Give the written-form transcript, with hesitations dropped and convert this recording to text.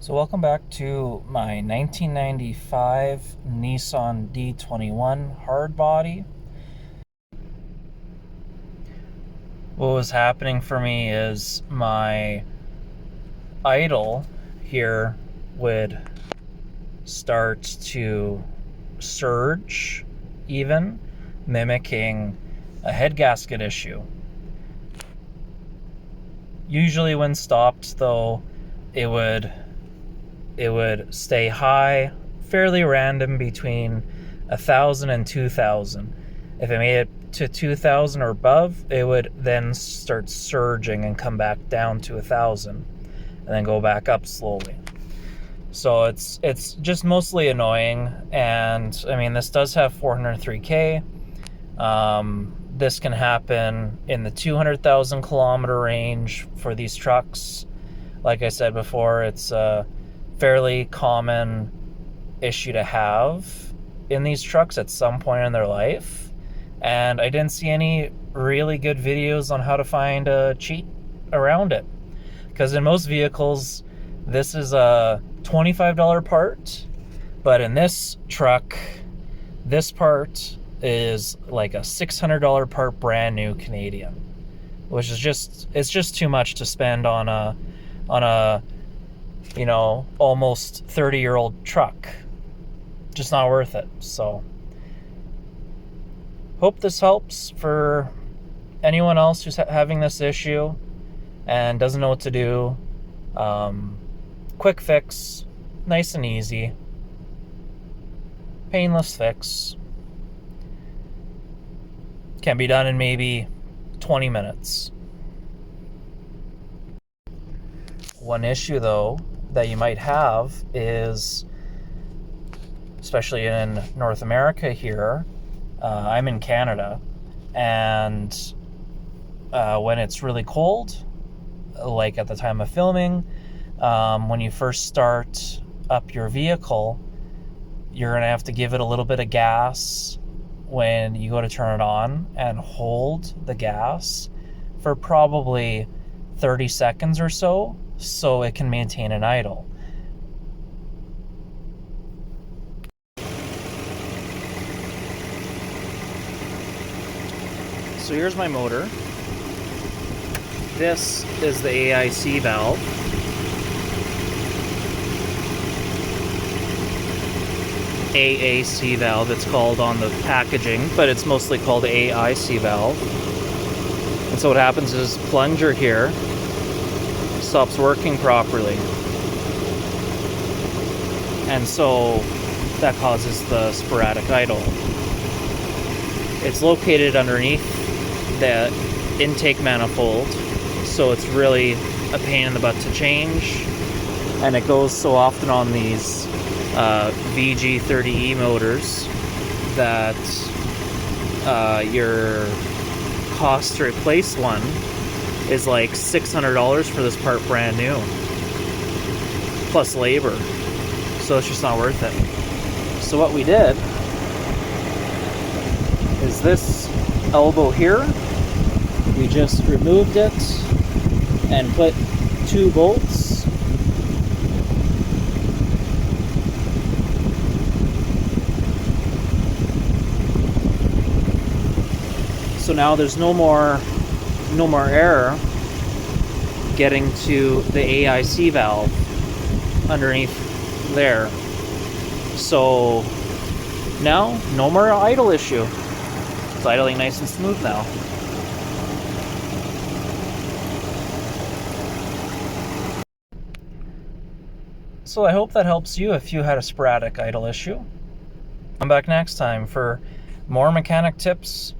So welcome back to my 1995 Nissan D21 Hardbody. What was happening for me is my idle here would start to surge, even mimicking a head gasket issue. Usually when stopped though, it would stay high, fairly random between 1,000 and 2,000. If it made it to 2,000 or above, it would then start surging and come back down to 1,000 and then go back up slowly. So it's just mostly annoying. And I mean, this does have 403k. This can happen in the 200,000 kilometer range for these trucks. Like I said before, it's fairly common issue to have in these trucks at some point in their life, and I didn't see any really good videos on how to find a cheat around it, because in most vehicles this is a $25 part, but in this truck this part is like a $600 part, brand new Canadian, which is just too much to spend on a almost 30-year-old truck. Just not worth it. So hope this helps for anyone else who's having this issue and doesn't know what to do. Quick fix, nice and easy, painless fix. Can be done in maybe 20 minutes. One issue though that you might have is, especially in North America here, I'm in Canada, and when it's really cold, like at the time of filming, when you first start up your vehicle, you're gonna have to give it a little bit of gas when you go to turn it on, and hold the gas for probably 30 seconds or so it can maintain an idle. So here's my motor. This is the AIC valve. AAC valve it's called on the packaging, but it's mostly called AIC valve. And so what happens is plunger here stops working properly, and so that causes the sporadic idle. It's located underneath the intake manifold, so it's really a pain in the butt to change, and it goes so often on these VG30E motors that your cost to replace one is like $600 for this part, brand new, plus labor. So it's just not worth it. So what we did is this elbow here, we just removed it and put 2 bolts. So now there's no more air getting to the AIC valve underneath there. So now no more idle issue. It's idling nice and smooth now. So I hope that helps you if you had a sporadic idle issue. Come back next time for more mechanic tips